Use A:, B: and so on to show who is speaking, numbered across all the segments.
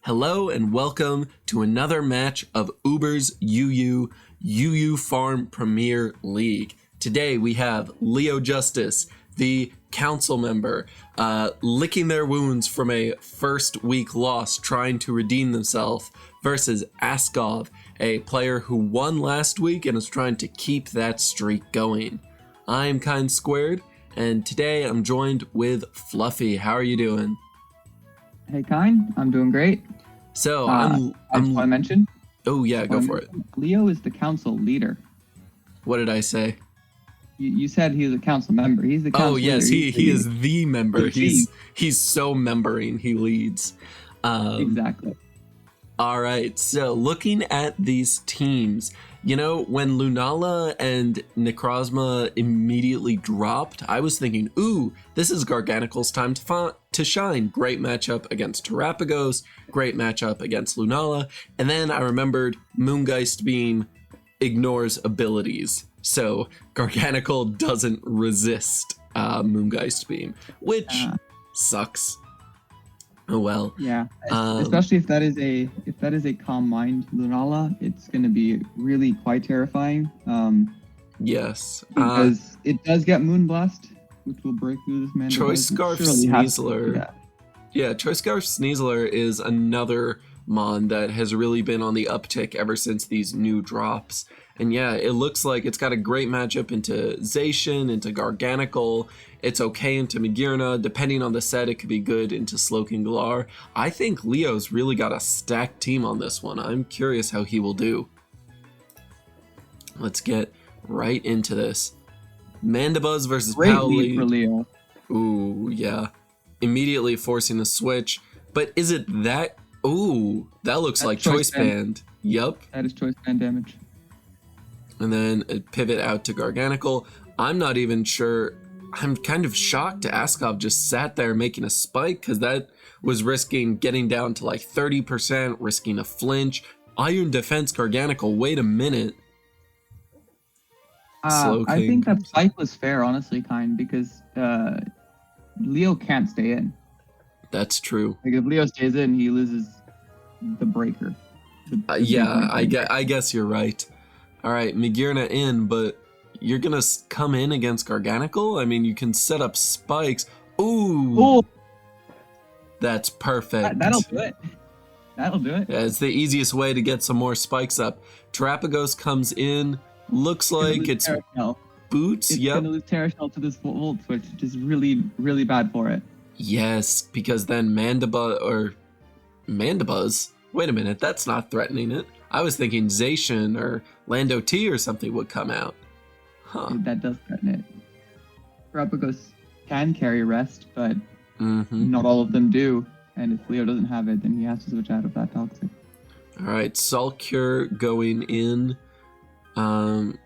A: Hello and welcome to another match of Uber's UU Farm Premier League. Today we have Leo Justice, the council member, licking their wounds from a first week loss, trying to redeem themselves, versus Askov, a player who won last week and is trying to keep that streak going. I'm Kind Squared, and today I'm joined with Fluffy. How are you doing?
B: Hey, Kind. I'm doing great.
A: So
B: I just want to mention.
A: Oh yeah, go for it.
B: Leo is the council leader.
A: What did I say?
B: You said he was a council member. He's the council leader.
A: Oh yes, he is the member.
B: He's
A: so membering. He leads.
B: Exactly.
A: All right. So looking at these teams, you know, when Lunala and Necrozma immediately dropped, I was thinking, ooh, this is Garganicle's time to shine. Great matchup against Terrapagos, great matchup against Lunala. And then I remembered Moongeist Beam ignores abilities. So Garganicle doesn't resist Moongeist Beam, which sucks. Oh well.
B: Yeah, especially if that is a Calm Mind Lunala, it's going to be really quite terrifying.
A: Yes.
B: Because it does get Moonblast, which will break through this man.
A: Choice Scarf Sneasler. Yeah, Choice Scarf Sneasler is another mon that has really been on the uptick ever since these new drops. And yeah, it looks like it's got a great matchup into Zacian, into Garganicle. It's okay into Magearna. Depending on the set, it could be good into Slowking Galar. I think Leo's really got a stacked team on this one. I'm curious how he will do. Let's get right into this. Mandibuzz versus Powlee.
B: Great for Leo.
A: Ooh, yeah. Immediately forcing the switch. But is it that? Ooh, that looks like Choice Band. Yup.
B: That is Choice Band damage.
A: And then a pivot out to Garganicle. I'm not even sure. I'm kind of shocked Askov just sat there making a spike, because that was risking getting down to like 30%, risking a flinch. Iron Defense Garganicle, wait a minute.
B: I think that spike was fair, honestly, Kind, because Leo can't stay in.
A: That's true.
B: Like, if Leo stays in, he loses the breaker.
A: Yeah, I guess you're right. All right, Magearna in, but you're going to come in against Garganicle? I mean, you can set up spikes. Ooh! That's perfect.
B: That'll do it. That'll do it.
A: Yeah, it's the easiest way to get some more spikes up. Terrapagos comes in. Looks like it's boots.
B: It's going to lose Terra Shell to this Volt Switch, which is really, really bad for it.
A: Yes, because then Mandibuzz... Wait a minute, that's not threatening it. I was thinking Zacian or Lando T or something would come out. Huh.
B: That does threaten it. Terrapagos can carry Rest, but not all of them do. And if Leo doesn't have it, then he has to switch out of that Toxic.
A: Alright, Salt Cure going in. Kind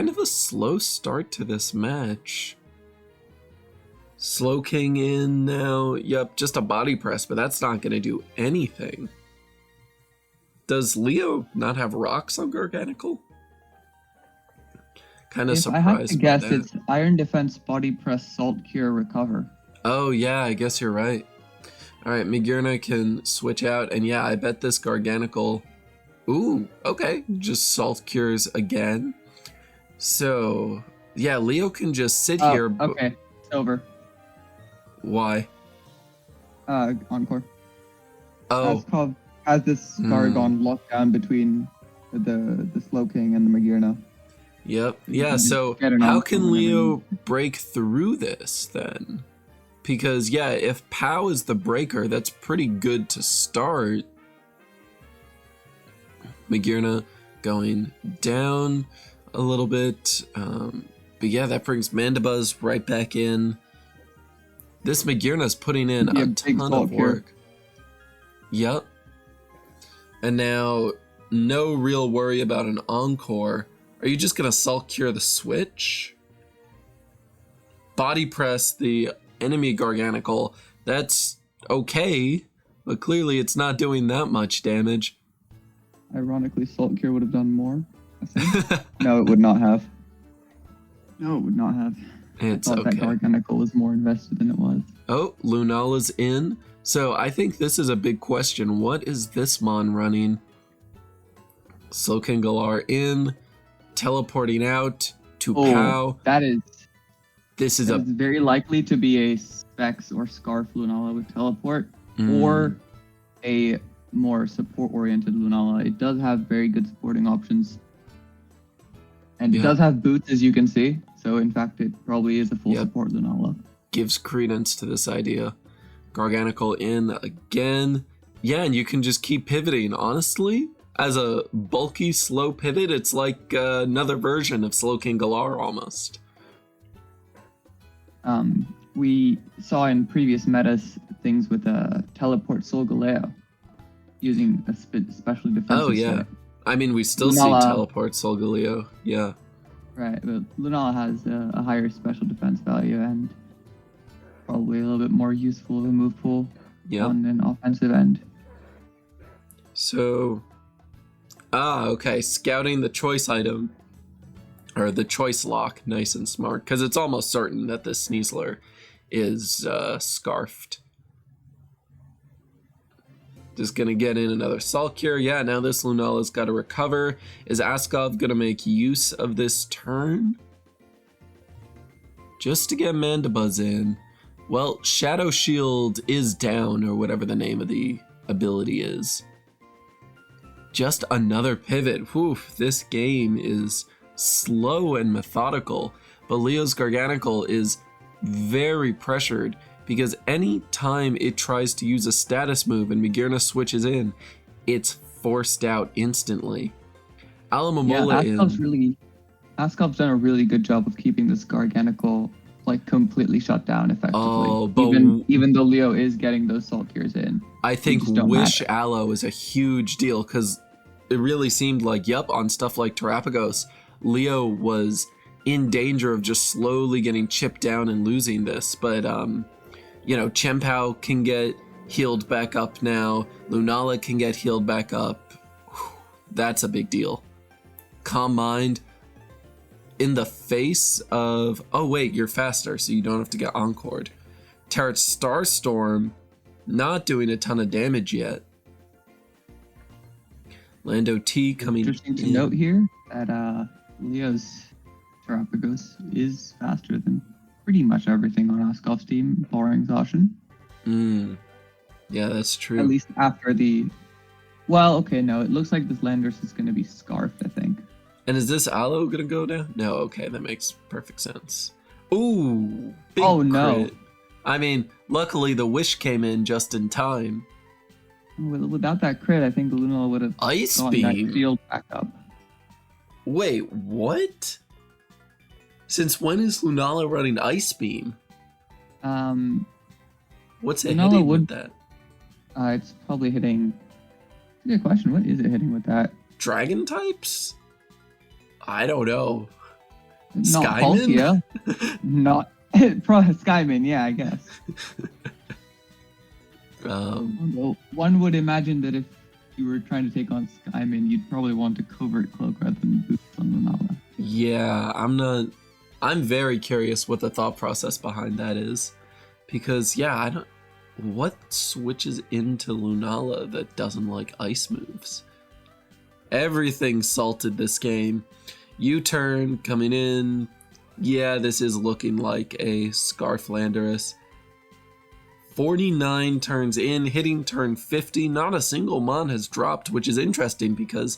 A: of a slow start to this match. Slowking in now. Yep, just a body press, but that's not going to do anything. Does Leo not have rocks on Garganicle? Kind of surprised.
B: I have to guess
A: that.
B: It's Iron Defense, Body Press, Salt Cure, Recover.
A: Oh yeah, I guess you're right. Alright, Magearna can switch out, and yeah, I bet this Garganicle... Ooh, okay, just Salt Cures again. So, yeah, Leo can just sit here...
B: Okay, it's over.
A: Why?
B: Encore.
A: Oh.
B: Askov has this Gargon locked down between the Slowking and the Magearna.
A: Yep. Yeah, so how can Leo break through this then? Because, yeah, if Pow is the breaker, that's pretty good to start. Magearna going down a little bit. But yeah, that brings Mandibuzz right back in. This Magearna's putting in a ton of work. Yep. And now, no real worry about an Encore. Are you just going to Salt Cure the switch? Body Press the enemy Garganicle. That's okay, but clearly it's not doing that much damage.
B: Ironically, Salt Cure would have done more, I think. No, it would not have. No, it would not have.
A: It's
B: I thought that
A: okay.
B: Garganical was more invested than it was.
A: Oh, Lunala's in. So I think this is a big question. What is this Mon running? Slowking Galar in, teleporting out to Pow. This is
B: that is very likely to be a Specs or Scarf Lunala with teleport, or a more support-oriented Lunala. It does have very good supporting options. And it does have boots, as you can see. So, in fact, it probably is a full support Lunala.
A: Gives credence to this idea. Garganical in again. Yeah, and you can just keep pivoting. Honestly, as a bulky, slow pivot, it's like another version of Slowking Galar almost.
B: We saw in previous metas things with teleport Solgaleo using a specially defensive
A: Oh, yeah.
B: set.
A: I mean, we still see teleport Solgaleo. Yeah.
B: Right, but Lunala has a higher special defense value and probably a little bit more useful of a move pool on an offensive end.
A: So, okay. Scouting the choice item, or the choice lock, nice and smart, because it's almost certain that this Sneasler is scarfed. Just gonna get in another Salt Cure. Yeah, now this Lunala's got to recover. Is Askov gonna make use of this turn? Just to get Mandibuzz in. Well, Shadow Shield is down, or whatever the name of the ability is. Just another pivot. Whew, this game is slow and methodical, but Leo's Garganical is very pressured because any time it tries to use a status move and Magearna switches in, it's forced out instantly. Alamomola
B: Askov's done a really good job of keeping this Garganical like completely shut down effectively.
A: Oh, but
B: even though Leo is getting those Salt Cures in.
A: I think Wish Aloe is a huge deal because it really seemed like, on stuff like Terapagos, Leo was in danger of just slowly getting chipped down and losing this. But, Chien-Pao can get healed back up now. Lunala can get healed back up. Whew, that's a big deal. Calm Mind in the face of... Oh, wait, you're faster, so you don't have to get encored. Tarot Starstorm not doing a ton of damage yet. Lando T coming
B: Interesting to note here that Leo's Terapagos is faster than pretty much everything on Askov's team, barring Exhaustion.
A: Yeah, that's true.
B: At least after the... Well, okay, no, it looks like this Landorus is going to be Scarfed, I think.
A: And is this Aloe going to go down? No, okay, that makes perfect sense. Ooh, big
B: no.
A: crit. I mean, luckily the Wish came in just in time.
B: Without that crit, I think Lunala would have
A: Ice
B: gotten
A: Beam.
B: that shield back up.
A: Wait, what? Since when is Lunala running Ice Beam? What's it
B: Lunala
A: hitting with that?
B: It's probably hitting... That's a good question. What is it hitting with that?
A: Dragon types? I don't know.
B: Not
A: Skyman?
B: Palkia. Not... Probably Skyman, yeah, I guess. Although one would imagine that if you were trying to take on Skyman, you'd probably want a covert cloak rather than boots on Lunala.
A: Yeah, I'm very curious what the thought process behind that is. Because, what switches into Lunala that doesn't like ice moves? Everything salted this game. U-turn coming in. Yeah, this is looking like a Scarf Landorus. 49 turns in, hitting turn 50. Not a single Mon has dropped, which is interesting because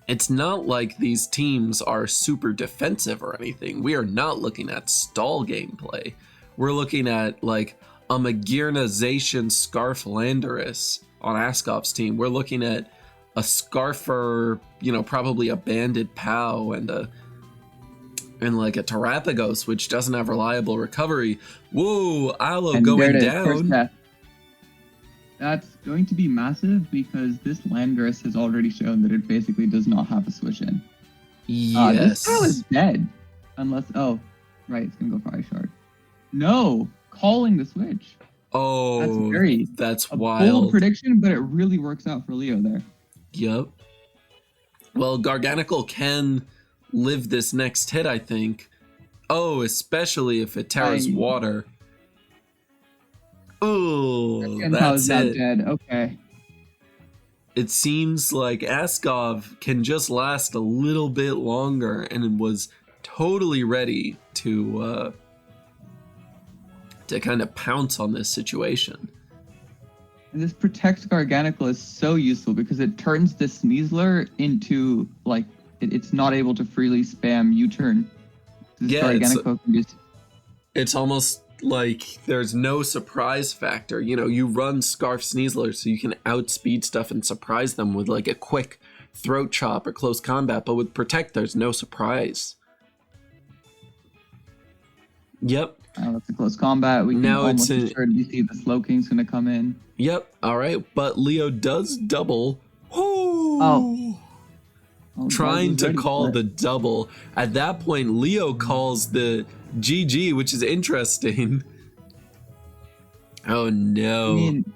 A: it's not like these teams are super defensive or anything. We are not looking at stall gameplay. We're looking at like a Magearnization Scarf Landorus on Askov's team. We're looking at a Scarfer, probably a Banded Pow and like a Terapagos, which doesn't have reliable recovery. Whoa, Aloe going down.
B: That's going to be massive because this Landorus has already shown that it basically does not have a switch in.
A: Yes.
B: This Pow is dead. Unless... Oh, right, it's going to go for Ice Shard. No! Calling the switch.
A: Oh, that's wild.
B: Bold prediction, but it really works out for Leo there.
A: Yep. Well, Garganical can live this next hit, I think. Oh, especially if it tears water. Ooh, that's
B: now
A: it.
B: dead. Okay.
A: It seems like Askov can just last a little bit longer and was totally ready to kind of pounce on this situation.
B: And this Protect Garganical is so useful because it turns the Sneasler into, like, it's not able to freely spam U-turn. This Garganical can just...
A: It's almost like there's no surprise factor. You know, you run Scarf Sneasler so you can outspeed stuff and surprise them with like a quick throat chop or close combat, but with Protect there's no surprise. Yep.
B: That's a close combat. We can almost be sure to see the Slow King's gonna come in.
A: Yep. All right, but Leo does double.
B: Oh,
A: trying to call the double. At that point, Leo calls the GG, which is interesting. Oh no.
B: I mean,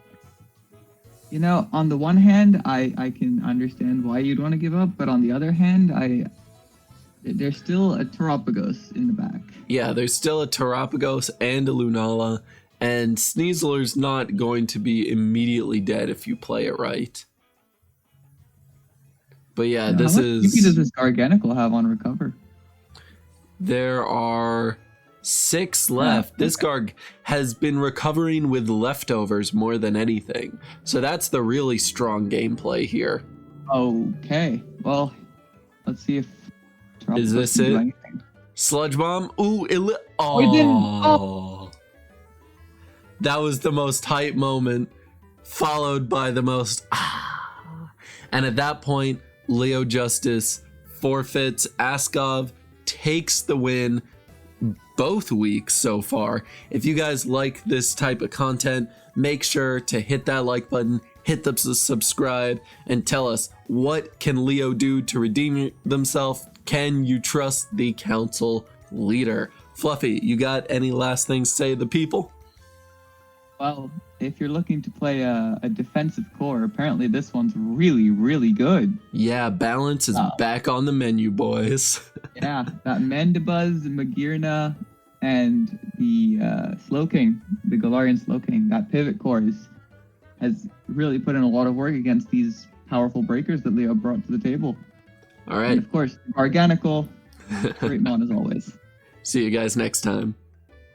B: you know, on the one hand, I can understand why you'd want to give up, but on the other hand, there's still a Terapagos in the back.
A: Yeah, there's still a Terapagos and a Lunala, and Sneasler's not going to be immediately dead if you play it right. But yeah, this is...
B: How much does this Garganical have on recover?
A: There are 6 left. This Garg has been recovering with leftovers more than anything. So that's the really strong gameplay here.
B: Okay. Well, let's see if...
A: Is this it? Sludge Bomb? Ooh, it didn't. Oh. That was the most hype moment, followed by the most And at that point, Leo Justice forfeits. Askov takes the win both weeks so far. If you guys like this type of content, make sure to hit that like button, hit the subscribe, and tell us, what can Leo do to redeem themselves? Can you trust the council leader? Fluffy, you got any last things to say to the people?
B: Well, if you're looking to play a defensive core, apparently this one's really, really good.
A: Yeah, balance is back on the menu, boys.
B: Yeah, that Mandibuzz, Magirna, and the Slow King, the Galarian Slow King, that pivot core has really put in a lot of work against these powerful breakers that Leo brought to the table.
A: All right.
B: And of course, Garganical, great mon as always.
A: See you guys next time.